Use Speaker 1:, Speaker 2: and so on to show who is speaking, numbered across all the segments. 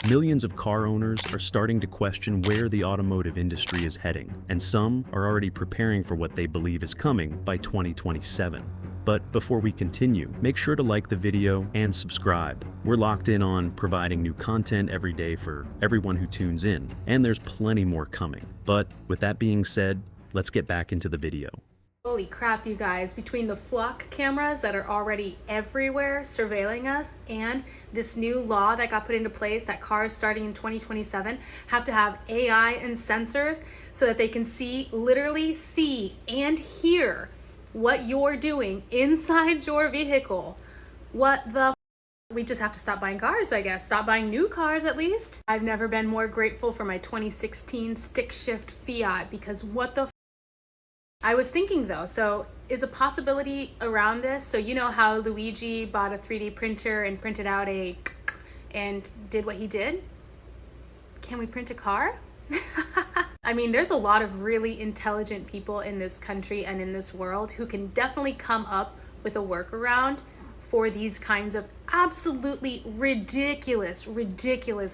Speaker 1: Millions of car owners are starting to question where the automotive industry is heading, and some are already preparing for what they believe is coming by 2027. But before we continue, make sure to like the video and subscribe. We're locked in on providing new content every day for everyone who tunes in, and there's plenty more coming. But with that being said, let's get back into the video.
Speaker 2: Holy crap, you guys, between the flock cameras that are already everywhere surveilling us and this new law that got put into place that cars starting in 2027 have to have AI and sensors so that they can literally see and hear what you're doing inside your vehicle. What the we just have to stop buying cars, I guess. Stop buying new cars, at least. I've never been more grateful for my 2016 stick shift Fiat, because what the I was thinking though, so is a possibility around this? So you know how Luigi bought a 3D printer and printed out and did what he did? Can we print a car? I mean, there's a lot of really intelligent people in this country and in this world who can definitely come up with a workaround for these kinds of absolutely ridiculous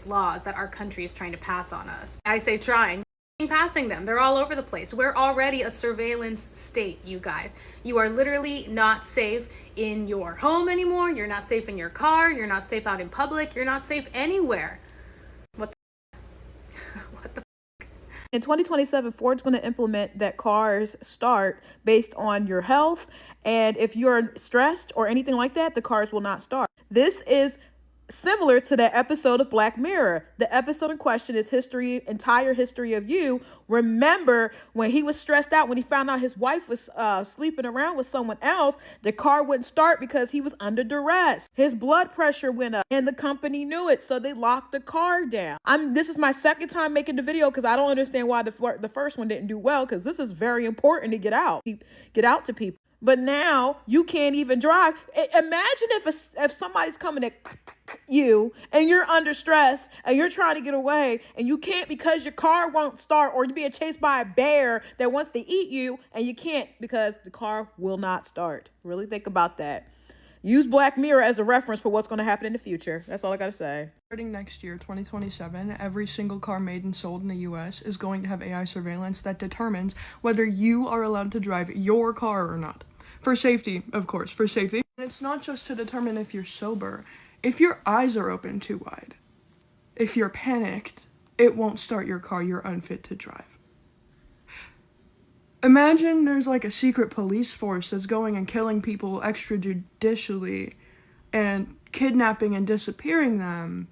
Speaker 2: laws that our country is trying to pass on us. I say trying. Passing them. They're all over the place. We're already a surveillance state, you guys. You are literally not safe in your home anymore. You're not safe in your car. You're not safe out in public. You're not safe anywhere. What the
Speaker 3: In 2027, Ford's going to implement that cars start based on your health, and if you're stressed or anything like that, the cars will not start. This is similar to that episode of Black Mirror. The episode in question is entire history of you. Remember when he was stressed out when he found out his wife was sleeping around with someone else, the car wouldn't start because he was under duress. His blood pressure went up and the company knew it, so they locked the car down. This is my second time making the video because I don't understand why the first one didn't do well, because this is very important to get out to people. But now you can't even drive. Imagine if somebody's coming at you and you're under stress and you're trying to get away and you can't because your car won't start, or you're being chased by a bear that wants to eat you and you can't because the car will not start. Really think about that. Use Black Mirror as a reference for what's going to happen in the future. That's all I got to say.
Speaker 4: Starting next year, 2027, every single car made and sold in the US is going to have AI surveillance that determines whether you are allowed to drive your car or not. For safety, of course, for safety. And it's not just to determine if you're sober. If your eyes are open too wide, if you're panicked, it won't start your car, you're unfit to drive. Imagine there's like a secret police force that's going and killing people extrajudicially and kidnapping and disappearing them,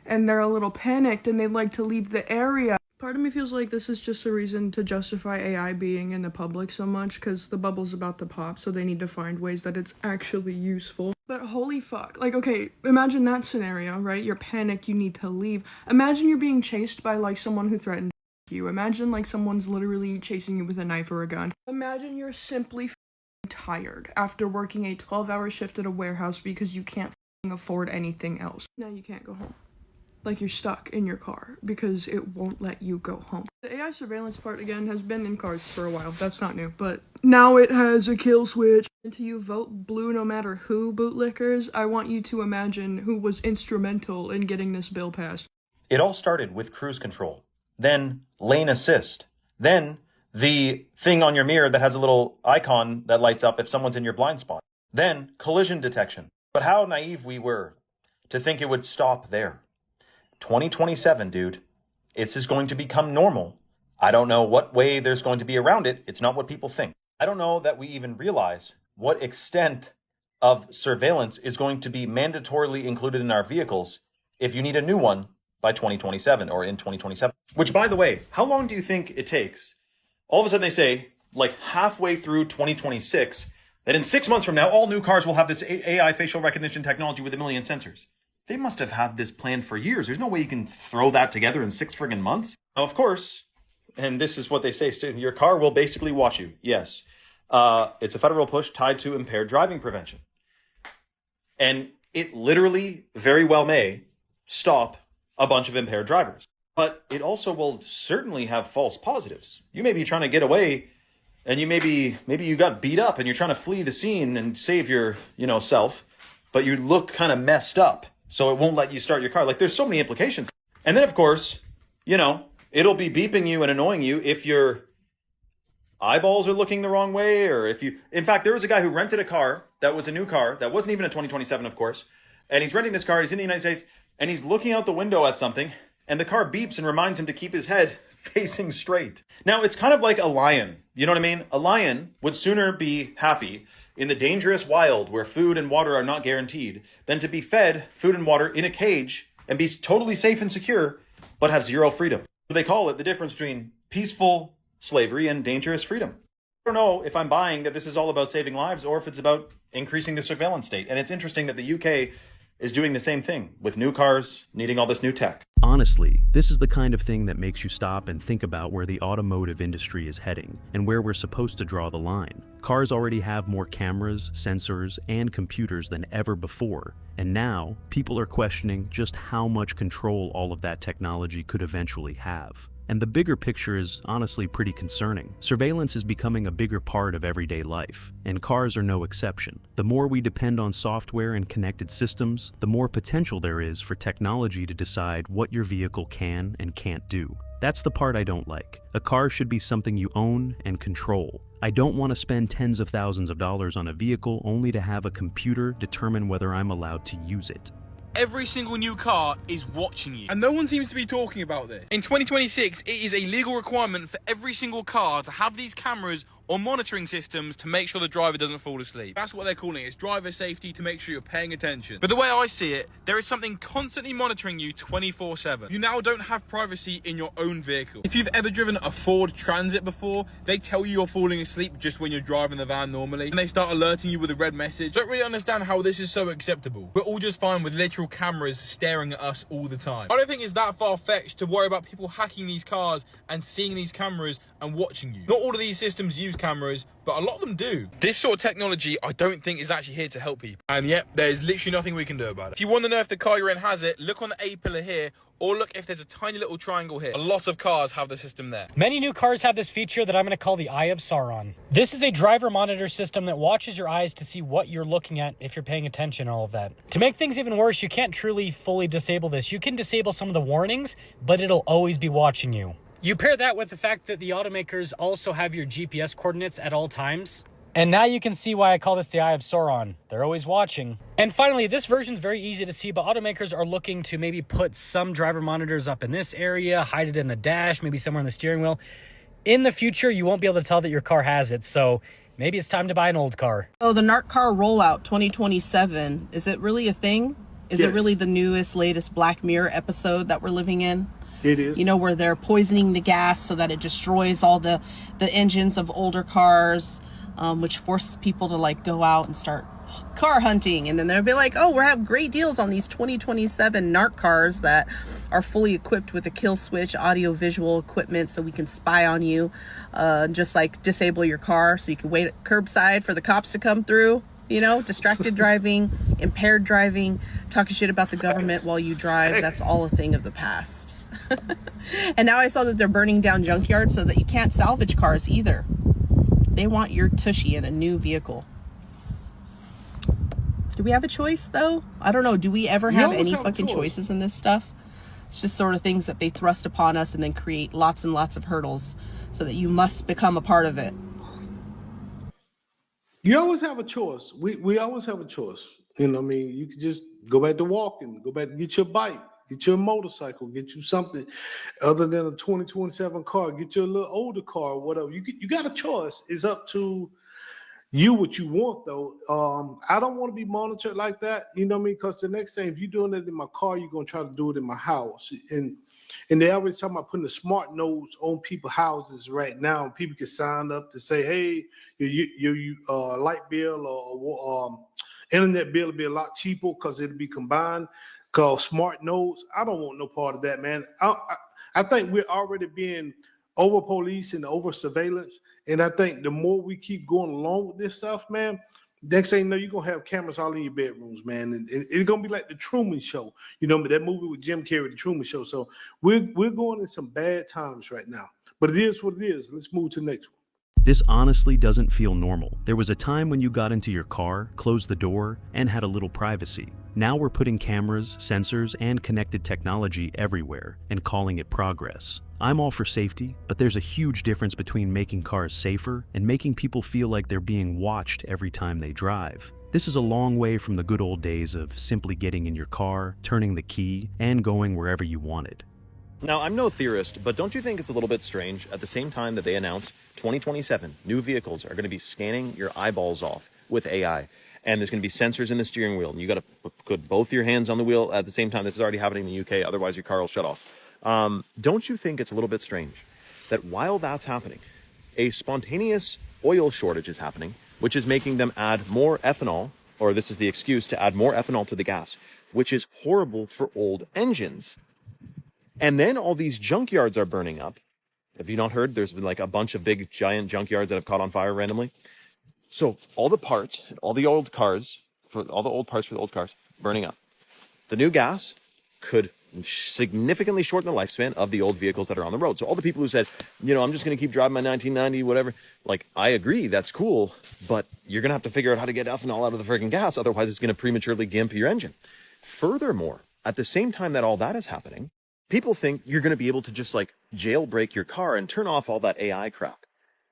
Speaker 4: and they're a little panicked and they'd like to leave the area. Part of me feels like this is just a reason to justify AI being in the public so much, because the bubble's about to pop, so they need to find ways that it's actually useful. But holy fuck, like, okay, imagine that scenario, right? You're panicked, you need to leave. Imagine you're being chased by, like, someone who threatened you. Imagine, like, someone's literally chasing you with a knife or a gun. Imagine you're simply tired after working a 12-hour shift at a warehouse because you can't afford anything else. Now you can't go home. Like, you're stuck in your car because it won't let you go home. The AI surveillance part, again, has been in cars for a while. That's not new, but now it has a kill switch. Until you vote blue no matter who, bootlickers, I want you to imagine who was instrumental in getting this bill passed.
Speaker 5: It all started with cruise control, then lane assist, then the thing on your mirror that has a little icon that lights up if someone's in your blind spot, then collision detection. But how naive we were to think it would stop there. 2027, dude. It's just going to become normal. I don't know what way there's going to be around it. It's not what people think. I don't know that we even realize what extent of surveillance is going to be mandatorily included in our vehicles if you need a new one by 2027 or in 2027. Which, by the way, how long do you think it takes? All of a sudden they say, like halfway through 2026, that in 6 months from now, all new cars will have this AI facial recognition technology with 1 million sensors. They must have had this planned for years. There's no way you can throw that together in 6 friggin' months. Now, of course, and this is what they say, your car will basically watch you. Yes. It's a federal push tied to impaired driving prevention. And it literally very well may stop a bunch of impaired drivers. But it also will certainly have false positives. You may be trying to get away and maybe you got beat up and you're trying to flee the scene and save your, self, but you look kind of messed up. so it won't let you start your car. Like, there's so many implications. And then, of course, you know, it'll be beeping you and annoying you if your eyeballs are looking the wrong way, or if you... In fact, there was a guy who rented a car that was a new car that wasn't even a 2027, of course, and he's renting this car, he's in the United States, and he's looking out the window at something, and the car beeps and reminds him to keep his head facing straight. Now, it's kind of like a lion. You know what I mean? A lion would sooner be happy in the dangerous wild where food and water are not guaranteed than to be fed food and water in a cage and be totally safe and secure, but have zero freedom. They call it the difference between peaceful slavery and dangerous freedom. I don't know if I'm buying that this is all about saving lives or if it's about increasing the surveillance state. And it's interesting that the UK is doing the same thing with new cars needing all this new tech.
Speaker 1: Honestly, this is the kind of thing that makes you stop and think about where the automotive industry is heading and where we're supposed to draw the line. Cars already have more cameras, sensors, and computers than ever before, and now people are questioning just how much control all of that technology could eventually have. And the bigger picture is honestly pretty concerning. Surveillance is becoming a bigger part of everyday life, and cars are no exception. The more we depend on software and connected systems, the more potential there is for technology to decide what your vehicle can and can't do. That's the part I don't like. A car should be something you own and control. I don't want to spend tens of thousands of dollars on a vehicle only to have a computer determine whether I'm allowed to use it.
Speaker 6: Every single new car is watching you. And no one seems to be talking about this. In 2026, it is a legal requirement for every single car to have these cameras or monitoring systems to make sure the driver doesn't fall asleep. That's what they're calling it. It's driver safety, to make sure you're paying attention. But the way I see it, there is something constantly monitoring you 24/7. You now don't have privacy in your own vehicle. If you've ever driven a Ford Transit before, they tell you you're falling asleep just when you're driving the van normally, and they start alerting you with a red message. Don't really understand how this is so acceptable. We're all just fine with literal cameras staring at us all the time. I don't think it's that far-fetched to worry about people hacking these cars and seeing these cameras and watching you. Not all of these systems use cameras, but a lot of them do. This sort of technology I don't think is actually here to help people. And yep, there's literally nothing we can do about it. If you want to know if the car you're in has it, look on the A pillar here, or look if there's a tiny little triangle here. A lot of cars have the system there.
Speaker 7: Many new cars have this feature that I'm going to call the Eye of Sauron. This is a driver monitor system that watches your eyes to see what you're looking at if you're paying attention and all of that. To make things even worse, you can't truly fully disable this. You can disable some of the warnings, but it'll always be watching you. You pair that with the fact that the automakers also have your GPS coordinates at all times. And now you can see why I call this the Eye of Sauron. They're always watching. And finally, this version's very easy to see, but automakers are looking to maybe put some driver monitors up in this area, hide it in the dash, maybe somewhere in the steering wheel. In the future, you won't be able to tell that your car has it, so maybe it's time to buy an old car.
Speaker 8: Oh, the NARC car rollout 2027, is it really a thing? Is it really the newest, latest Black Mirror episode that we're living in?
Speaker 9: It is.
Speaker 8: You know, where they're poisoning the gas so that it destroys all the engines of older cars, which forces people to like go out and start car hunting. And then they'll be like, oh, we're having great deals on these 2027 NARC cars that are fully equipped with a kill switch, audio visual equipment, so we can spy on you, just like disable your car so you can wait at curbside for the cops to come through. You know, distracted driving, impaired driving, talking shit about the government while you drive. That's all a thing of the past. And now I saw that they're burning down junkyards so that you can't salvage cars either. They want your tushy in a new vehicle. Do we have a choice though? I don't know. Do we ever have any fucking choices in this stuff? It's just sort of things that they thrust upon us and then create lots and lots of hurdles so that you must become a part of it.
Speaker 9: You always have a choice. We always have a choice. You know what I mean? You can just go back to walking, go back to get your bike, get your motorcycle, get you something other than a 2027 car, get you a little older car or whatever. You got a choice. It's up to you what you want, though. I don't want to be monitored like that, you know what I mean? Because the next thing, if you're doing it in my car, you're going to try to do it in my house. And they always talking about putting the smart nodes on people's houses right now. People can sign up to say, hey, your light bill or internet bill will be a lot cheaper because it'll be combined. Because smart nodes, I don't want no part of that, man. I think we're already being over policed and over surveillance. And I think the more we keep going along with this stuff, man, next thing you know, you're going to have cameras all in your bedrooms, man. And it's going to be like the Truman Show. You know, that movie with Jim Carrey, the Truman Show. So we're going in some bad times right now. But it is what it is. Let's move to the next one.
Speaker 1: This honestly doesn't feel normal. There was a time when you got into your car, closed the door, and had a little privacy. Now we're putting cameras, sensors, and connected technology everywhere and calling it progress. I'm all for safety, but there's a huge difference between making cars safer and making people feel like they're being watched every time they drive. This is a long way from the good old days of simply getting in your car, turning the key, and going wherever you wanted.
Speaker 5: Now, I'm no theorist, but don't you think it's a little bit strange at the same time that they announced 2027 new vehicles are going to be scanning your eyeballs off with AI, and there's going to be sensors in the steering wheel, and you got to put both your hands on the wheel at the same time. This is already happening in the UK, otherwise your car will shut off. Don't you think it's a little bit strange that while that's happening, a spontaneous oil shortage is happening, which is making them add more ethanol, or this is the excuse to add more ethanol to the gas, which is horrible for old engines. And then all these junkyards are burning up. Have you not heard? There's been like a bunch of big giant junkyards that have caught on fire randomly. So all the parts, all the old cars, all the old parts for the old cars burning up. The new gas could significantly shorten the lifespan of the old vehicles that are on the road. So all the people who said, you know, I'm just going to keep driving my 1990, whatever, like, I agree, that's cool, but you're going to have to figure out how to get ethanol out of the freaking gas. Otherwise, it's going to prematurely gimp your engine. Furthermore, at the same time that all that is happening, people think you're going to be able to just like jailbreak your car and turn off all that AI crap,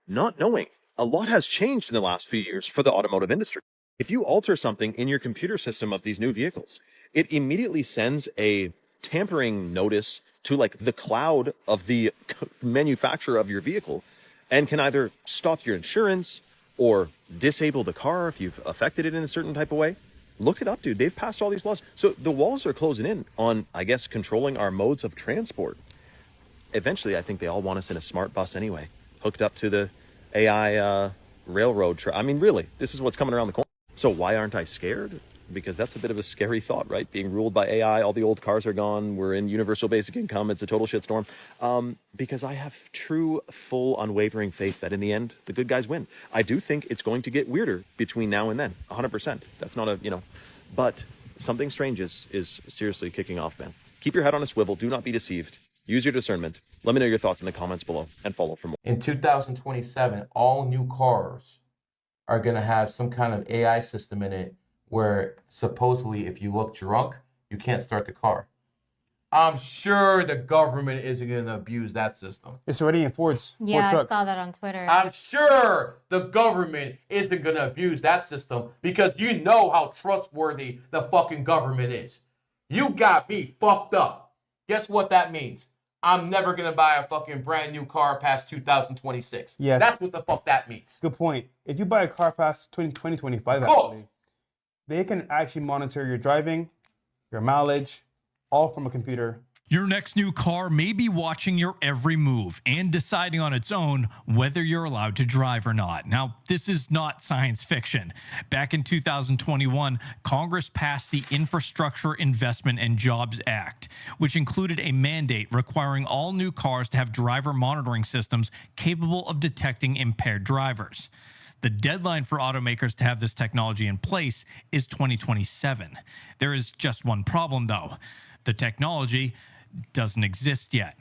Speaker 5: not knowing a lot has changed in the last few years for the automotive industry. If you alter something in your computer system of these new vehicles, it immediately sends a tampering notice to like the cloud of the manufacturer of your vehicle and can either stop your insurance or disable the car if you've affected it in a certain type of way. Look it up, dude. They've passed all these laws. So the walls are closing in on, I guess, controlling our modes of transport. Eventually, I think they all want us in a smart bus anyway, hooked up to the AI railroad. I mean, really, this is what's coming around the corner. So why aren't I scared? Because that's a bit of a scary thought, right? Being ruled by AI, all the old cars are gone, we're in universal basic income, it's a total shitstorm. Because I have true, full, unwavering faith that in the end, the good guys win. I do think it's going to get weirder between now and then, 100%. That's not a, but something strange is seriously kicking off, man. Keep your head on a swivel, do not be deceived. Use your discernment. Let me know your thoughts in the comments below and follow for more.
Speaker 10: In 2027, all new cars are going to have some kind of AI system in it where supposedly if you look drunk, you can't start the car. I'm sure the government isn't going to abuse that system.
Speaker 11: It's already in Ford's.
Speaker 12: Yeah,
Speaker 11: Ford trucks.
Speaker 12: I saw that on Twitter.
Speaker 10: I'm sure the government isn't going to abuse that system because you know how trustworthy the fucking government is. You got me fucked up. Guess what that means? I'm never going to buy a fucking brand new car past 2026.
Speaker 11: Yes.
Speaker 10: That's what the fuck that means.
Speaker 11: Good point. If you buy a car past 2025, actually, they can actually monitor your driving, your mileage, all from a computer.
Speaker 13: Your next new car may be watching your every move and deciding on its own whether you're allowed to drive or not. Now, this is not science fiction. Back in 2021, Congress passed the Infrastructure Investment and Jobs Act, which included a mandate requiring all new cars to have driver monitoring systems capable of detecting impaired drivers. The deadline for automakers to have this technology in place is 2027. There is just one problem, though. The technology doesn't exist yet.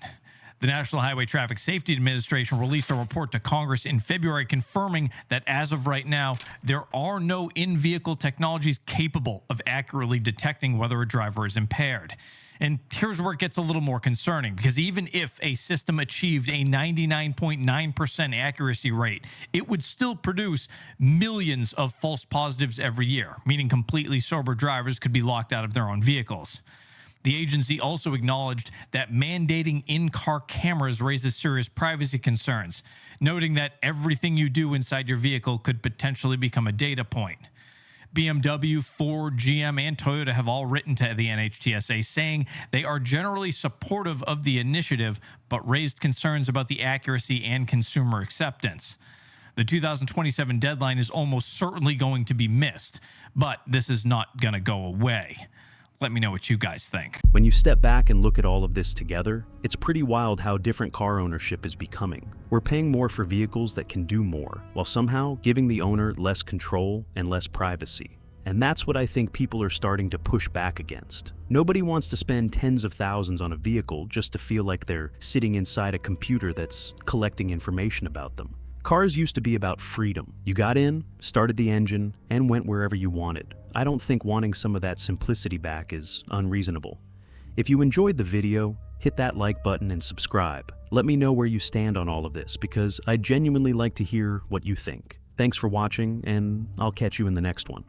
Speaker 13: The National Highway Traffic Safety Administration released a report to Congress in February confirming that as of right now, there are no in-vehicle technologies capable of accurately detecting whether a driver is impaired. And here's where it gets a little more concerning, because even if a system achieved a 99.9% accuracy rate, it would still produce millions of false positives every year, meaning completely sober drivers could be locked out of their own vehicles. The agency also acknowledged that mandating in-car cameras raises serious privacy concerns, noting that everything you do inside your vehicle could potentially become a data point. BMW, Ford, GM, and Toyota have all written to the NHTSA saying they are generally supportive of the initiative, but raised concerns about the accuracy and consumer acceptance. The 2027 deadline is almost certainly going to be missed, but this is not going to go away. Let me know what you guys think.
Speaker 1: When you step back and look at all of this together, it's pretty wild how different car ownership is becoming. We're paying more for vehicles that can do more, while somehow giving the owner less control and less privacy. And that's what I think people are starting to push back against. Nobody wants to spend tens of thousands on a vehicle just to feel like they're sitting inside a computer that's collecting information about them. Cars used to be about freedom. You got in, started the engine, and went wherever you wanted. I don't think wanting some of that simplicity back is unreasonable. If you enjoyed the video, hit that like button and subscribe. Let me know where you stand on all of this, because I genuinely like to hear what you think. Thanks for watching, and I'll catch you in the next one.